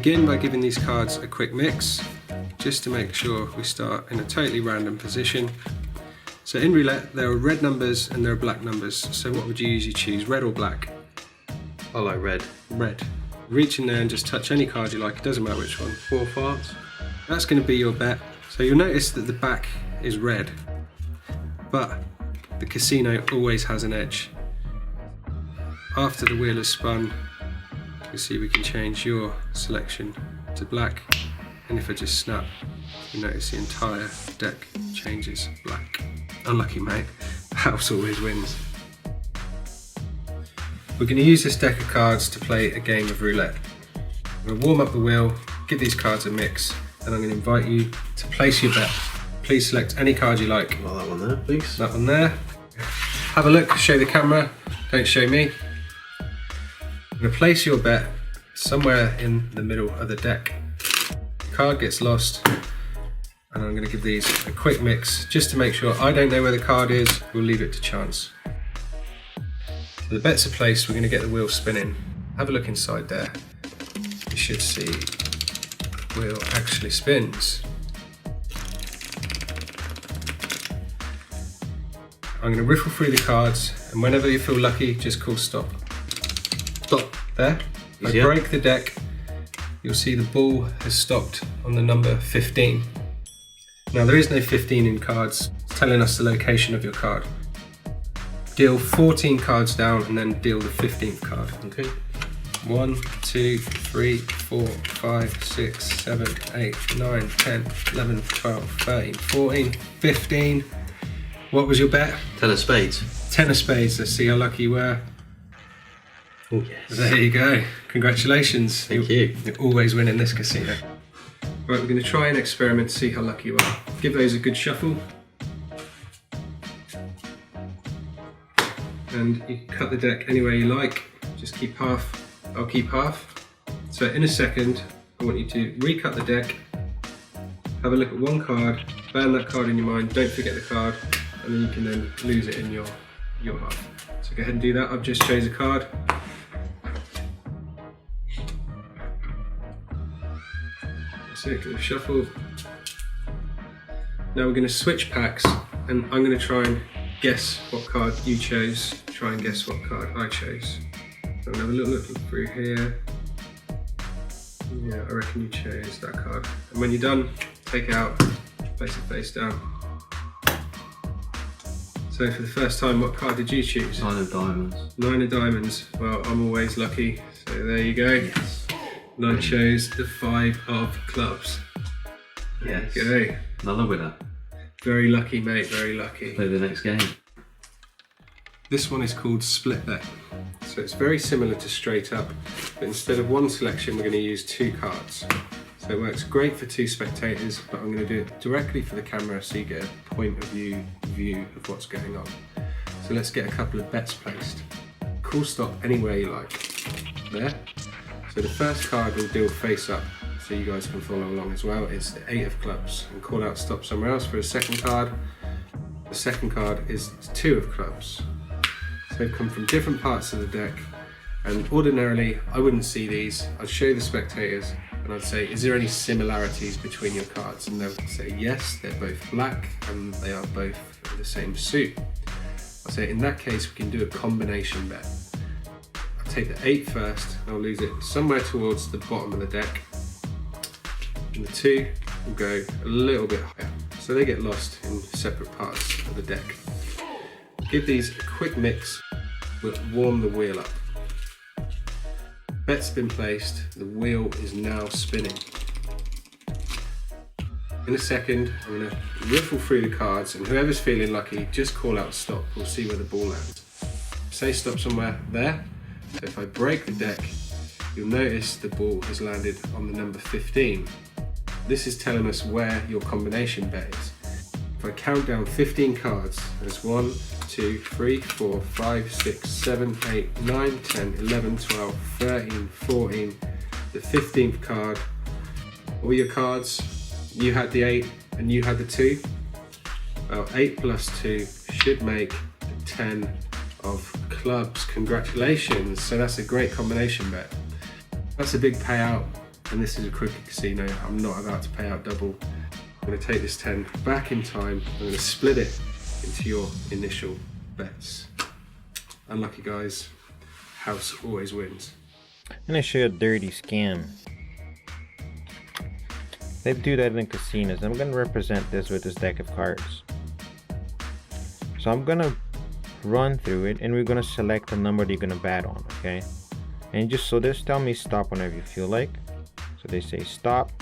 begin by giving these cards a quick mix, just to make sure we start in a totally random position. So in roulette, there are red numbers and there are black numbers. So what would you usually choose, red or black? I like red. Red. Reach in there and just touch any card you like, it doesn't matter which one. 4 farts. That's going to be your bet. So you'll notice that the back is red, but the casino always has an edge. After the wheel is spun, you see we can change your selection to black, and if I just snap, you notice the entire deck changes black. Unlucky mate, the house always wins. We're going to use this deck of cards to play a game of roulette. I'm going to warm up the wheel, give these cards a mix, and I'm going to invite you to place your bet. Please select any card you like. Oh, that one there, please. That one there. Have a look, show the camera, don't show me. I'm going to place your bet somewhere in the middle of the deck. The card gets lost, and I'm going to give these a quick mix just to make sure I don't know where the card is. We'll leave it to chance. So the bets are placed, we're going to get the wheel spinning. Have a look inside there. You should see the wheel actually spins. I'm going to riffle through the cards, and whenever you feel lucky, just call stop. Stop. There. I break the deck. You'll see the ball has stopped on the number 15. Now there is no 15 in cards, it's telling us the location of your card. Deal 14 cards down and then deal the 15th card. Okay. 1, 2, 3, 4, 5, 6, 7, 8, 9, 10, 11, 12, 13, 14, 15. What was your bet? 10 of spades. 10 of spades. Let's see how lucky you were. Oh yes. There you go. Congratulations. Thank you. You always win in this casino. Right, we're going to try an experiment to see how lucky you are. Give those a good shuffle. And you can cut the deck anywhere you like. Just keep half. I'll keep half. So in a second, I want you to recut the deck. Have a look at one card. Burn that card in your mind. Don't forget the card. And then you can then lose it in your half. So go ahead and do that. I've just chose a card. That's it, going to shuffle. Now we're going to switch packs, and I'm going to try and guess what card you chose. Try and guess what card I chose. So I'm going to have a little look through here. Yeah, I reckon you chose that card. And when you're done, take it out, place it face down. So for the first time, what card did you choose? 9 of diamonds. 9 of diamonds. Well, I'm always lucky. So there you go. Yes. And I chose the 5 of clubs. Yes. There you go. Another winner. Very lucky, mate. Very lucky. Play the next game. This one is called split bet. So it's very similar to straight up, but instead of one selection, we're going to use 2 cards. So it works great for 2 spectators, but I'm going to do it directly for the camera so you get a point of view of what's going on. So let's get a couple of bets placed. Call stop anywhere you like. There. So the first card will deal face up, so you guys can follow along as well. It's the 8 of clubs, and call out stop somewhere else for a second card. The second card is 2 of clubs. So they've come from different parts of the deck, and ordinarily I wouldn't see these. I'd show the spectators and I'd say, is there any similarities between your cards? And they'll say yes, they're both black and they are both the same suit. I'll say in that case we can do a combination bet. I'll take the 8 first and I'll lose it somewhere towards the bottom of the deck, and the 2 will go a little bit higher, so they get lost in separate parts of the deck. Give these a quick mix, we'll warm the wheel up. Bet's been placed, the wheel is now spinning. In a second, I'm going to riffle through the cards, and whoever's feeling lucky, just call out stop. We'll see where the ball lands. Say stop somewhere there. So if I break the deck, you'll notice the ball has landed on the number 15. This is telling us where your combination bet is. If I count down 15 cards, there's 1, 2, 3, 4, 5, 6, 7, 8, 9, 10, 11, 12, 13, 14, the 15th card. All your cards, you had the 8 and you had the 2. Well, 8 plus 2 should make the 10 of clubs. Congratulations. So that's a great combination bet. That's a big payout. and this is a crooked casino. I'm not about to pay out double. I'm going to take this 10 back in time. I'm going to split it into your initial bets. Unlucky guys, house always wins. I'm gonna show you a dirty scam. They do that in casinos. I'm gonna represent this with this deck of cards. So I'm gonna run through it and we're gonna select the number that you're gonna bet on, okay? And just tell me stop whenever you feel like. So they say stop.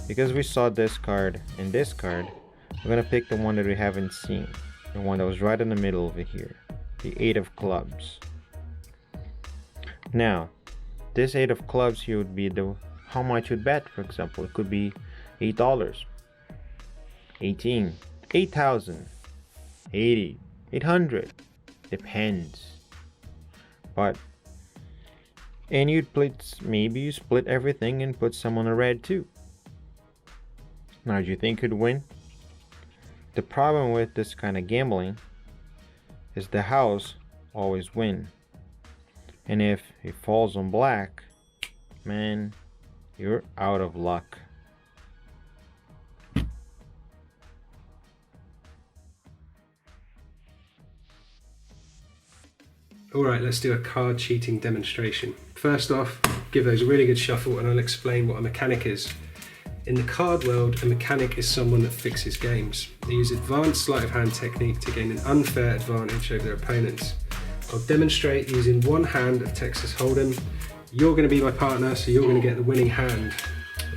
Because we saw this card and this card, we're gonna pick the one that we haven't seen. The one that was right in the middle over here. The 8 of clubs. Now, this 8 of clubs here would be how much you'd bet, for example. It could be $8, 18, 8,000, 80, 800. Depends. And maybe you split everything and put some on a red too. Now, do you think you'd win? The problem with this kind of gambling is the house always win. And if it falls on black, man, you're out of luck. Alright, let's do a card cheating demonstration. First off, give those a really good shuffle and I'll explain what a mechanic is. In the card world, a mechanic is someone that fixes games. They use advanced sleight of hand technique to gain an unfair advantage over their opponents. I'll demonstrate using one hand of Texas Hold'em. You're going to be my partner, so you're going to get the winning hand.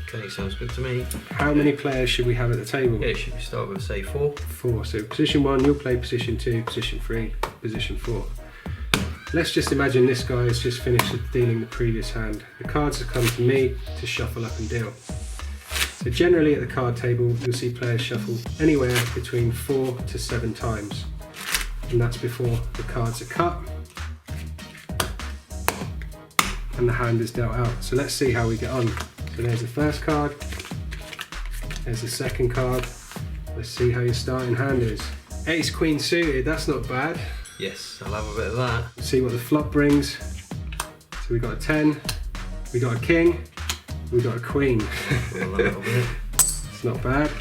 Okay, sounds good to me. How many players should we have at the table? Yeah, should we start with, say, 4? 4. So position 1, you'll play position 2, position 3, position 4. Let's just imagine this guy has just finished dealing the previous hand. The cards have come to me to shuffle up and deal. So generally at the card table, you'll see players shuffle anywhere between 4 to 7 times. And that's before the cards are cut and the hand is dealt out. So let's see how we get on. So there's the first card, there's the second card. Let's see how your starting hand is. Ace Queen suited, that's not bad. Yes, I'll have a bit of that. Let's see what the flop brings. So we got a 10, we got a king, we got a queen. A little bit. It's not bad.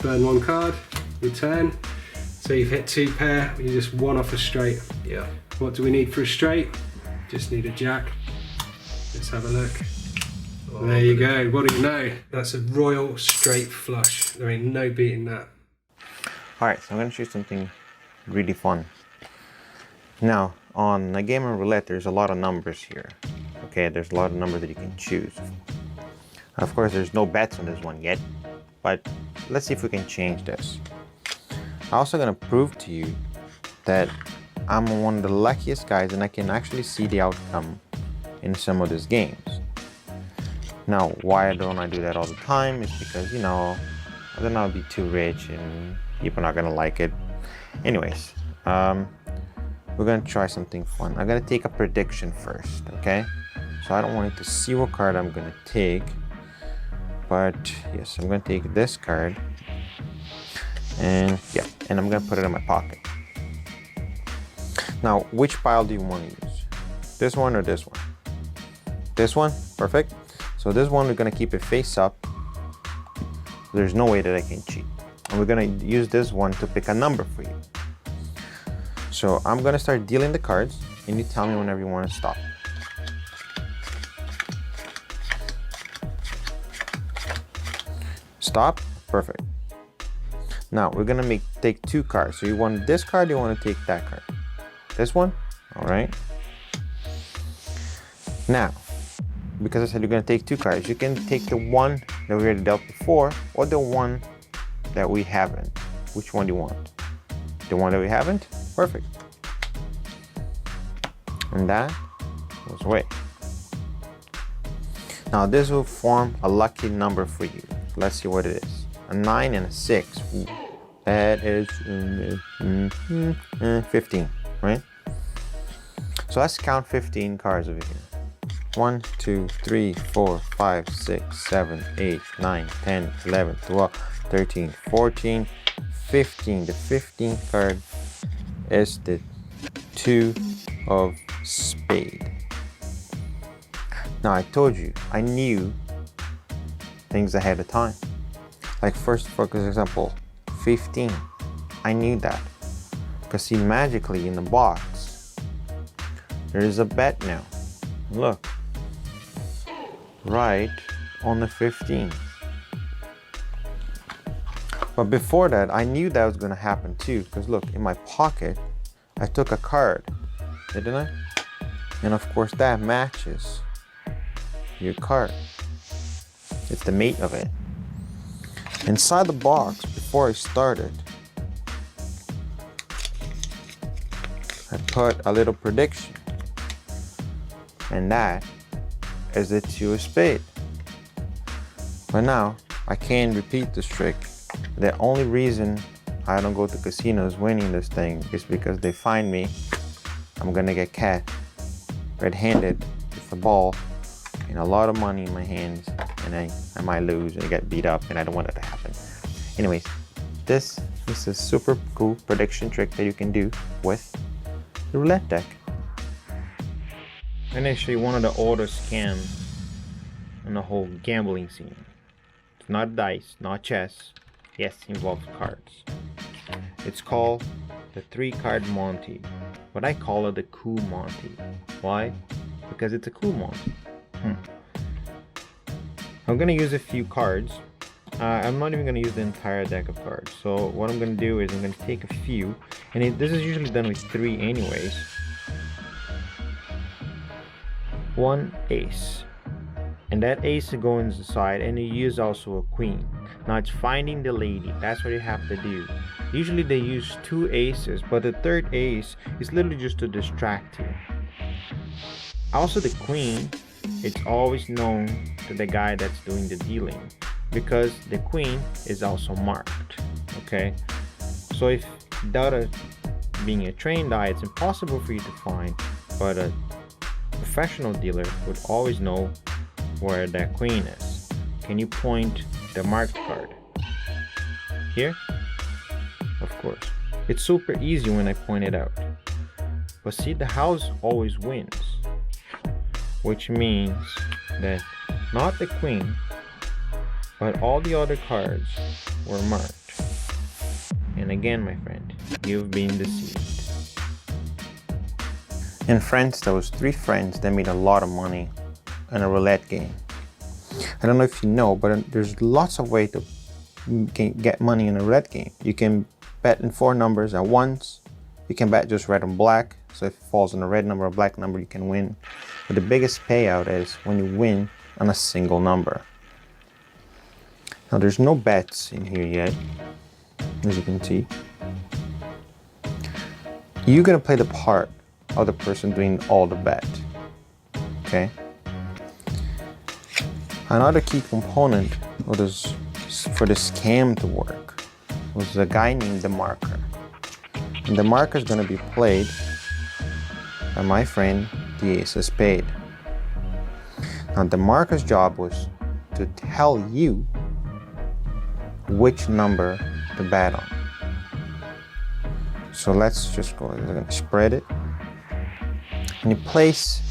Burn 1 card, return. So you've hit 2 pair, you just 1 off a straight. Yeah. What do we need for a straight? Just need a jack. Let's have a look. Oh, there you go, what do you know? That's a royal straight flush. There ain't no beating that. Alright, so I'm gonna show you something really fun. Now, on a game of roulette, there's a lot of numbers here. Okay, there's a lot of numbers that you can choose. Of course, there's no bets on this one yet, but let's see if we can change this. I'm also gonna prove to you that I'm one of the luckiest guys and I can actually see the outcome in some of these games. Now, why don't I do that all the time is because, you know, then I'll be too rich and people are not gonna like it. Anyways, we're gonna try something fun. I'm gonna take a prediction first, okay? So I don't want you to see what card I'm gonna take, but yes, I'm gonna take this card, and yeah, and I'm gonna put it in my pocket. Now, which pile do you want to use? This one or this one? This one, perfect. So this one, we're gonna keep it face up. There's no way that I can cheat. And we're gonna use this one to pick a number for you. So I'm gonna start dealing the cards and you tell me whenever you want to stop. Stop, perfect. Now we're gonna take 2 cards. So you want this card, you want to take that card. This one, all right. Now, because I said you're gonna take 2 cards, you can take the one that we already dealt before or the one that we haven't. Which one do you want? The one that we haven't? Perfect. And that goes away. Now this will form a lucky number for you. Let's see what it is. A 9 and a 6. Ooh, that is 15, right? So let's count 15 cards over here. 1, 2, 3, 4, 5, 6, 7, 8, 9, 10, 11, 12, 13, 14, 15. The 15th card is the 2 of spade. Now I told you, I knew things ahead of time. Like first, for example, 15. I knew that. Because see, magically in the box, there is a bet now. Look. Right on the 15. But before that, I knew that was going to happen too. Because look, in my pocket, I took a card. Didn't I? And of course, that matches your card. It's the mate of it. Inside the box, before I started, I put a little prediction. And that is the 2 of spade. But now, I can't repeat this trick. The only reason I don't go to casinos winning this thing is because they find me. I'm gonna get caught red-handed with the ball and a lot of money in my hands, and I might lose and get beat up, and I don't want that to happen. Anyways, this is a super cool prediction trick that you can do with the roulette deck. And actually one of the oldest scams in the whole gambling scene. It's not dice, not chess. Yes, it involves cards. It's called the 3-card Monty. But I call it the cool Monty. Why? Because it's a cool Monty. I'm gonna use a few cards. I'm not even gonna use the entire deck of cards. So what I'm gonna do is I'm gonna take a few, and this is usually done with 3 anyways. 1 ace, and that ace goes inside, and you use also a queen. Now it's finding the lady. That's what you have to do. Usually they use 2 aces, but the 3rd ace is literally just to distract you. Also the queen, it's always known to the guy that's doing the dealing, because the queen is also marked. Okay, so if without being a trained eye, it's impossible for you to find, but a professional dealer would always know where that queen is. Can you point the marked card? Here? Of course. It's super easy when I point it out. But see, the house always wins, which means that not the queen, but all the other cards were marked. And again, my friend, you've been deceived. In France, there was 3 friends that made a lot of money in a roulette game. I don't know if you know, but there's lots of ways to get money in a roulette game. You can bet in 4 numbers at once. You can bet just red and black. So if it falls on a red number or black number, you can win. But the biggest payout is when you win on a single number. Now there's no bets in here yet, as you can see. You're gonna play the part of the person doing all the bet. Okay. Another key component of this, for the scam to work, was a guy named the marker. And the marker is going to be played by my friend, the ace of spade. Now the marker's job was to tell you which number to bet on. So let's just go, we're going to spread it. And you place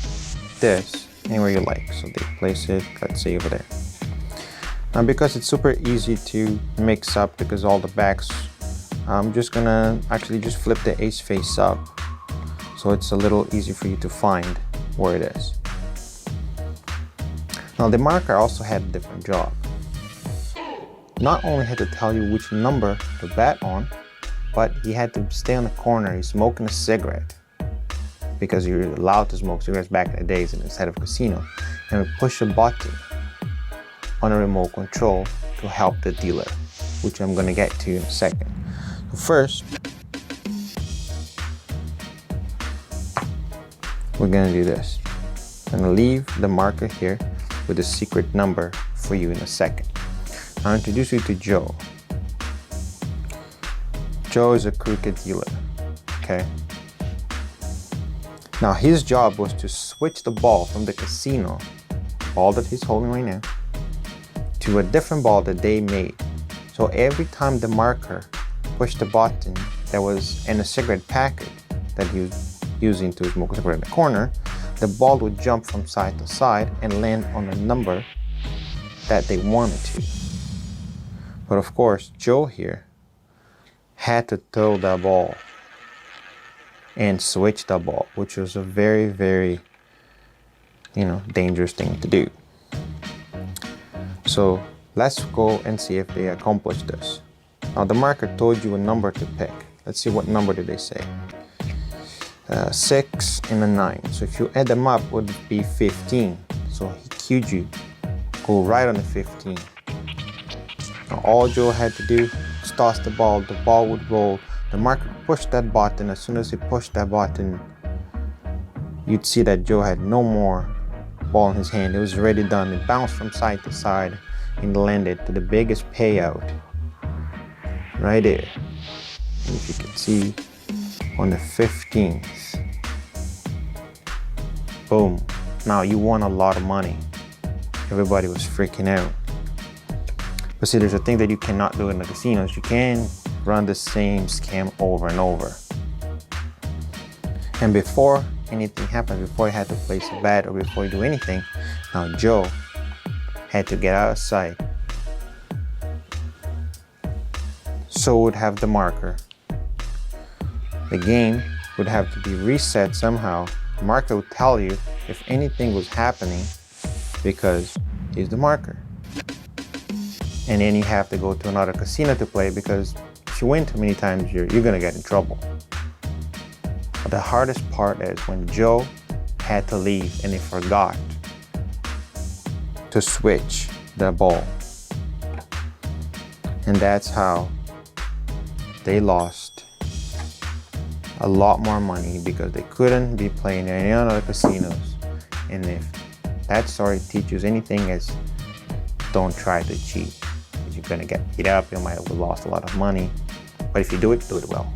this anywhere you like. So they place it, let's say over there. Now because it's super easy to mix up because all the backs, I'm just gonna actually just flip the ace face up. So it's a little easy for you to find where it is. Now the marker also had a different job. Not only had to tell you which number to bet on, but he had to stay on the corner, he's smoking a cigarette, because you're allowed to smoke cigarettes back in the days instead of casino, and push a button on a remote control to help the dealer, which I'm gonna get to in a second. So first, we're gonna do this. I'm gonna leave the marker here with a secret number for you in a second. I'll introduce you to Joe. Joe is a crooked dealer, okay? Now his job was to switch the ball from the casino, ball that he's holding right now, to a different ball that they made. So every time the marker pushed the button that was in a cigarette packet that he was using to smoke a cigarette in the corner, the ball would jump from side to side and land on a number that they wanted to. But of course, Joe here had to throw that ball and switch the ball, which was a very, very, dangerous thing to do. So let's go and see if they accomplished this. Now the marker told you a number to pick. Let's see what number did they say. 6 and a 9. So if you add them up, it would be 15. So he cued you. Go right on the 15. Now all Joe had to do was toss the ball would roll. The marker pushed that button. As soon as he pushed that button, you'd see that Joe had no more ball in his hand. It was already done. It bounced from side to side and landed to the biggest payout right there. And if you can see on the 15th. Boom. Now you won a lot of money. Everybody was freaking out. But see, there's a thing that you cannot do in the casinos. You can run the same scam over and over. And before anything happened, before you had to place a bet or before you do anything, now Joe had to get out of sight. So would have the marker. The game would have to be reset somehow. The marker would tell you if anything was happening because he's the marker. And then you have to go to another casino to play because if you win too many times, you're gonna get in trouble. But the hardest part is when Joe had to leave and he forgot to switch the ball. And that's how they lost a lot more money because they couldn't be playing in any other casinos. And if that story teaches anything, is don't try to cheat. You're gonna get beat up, you might have lost a lot of money. But if you do it well.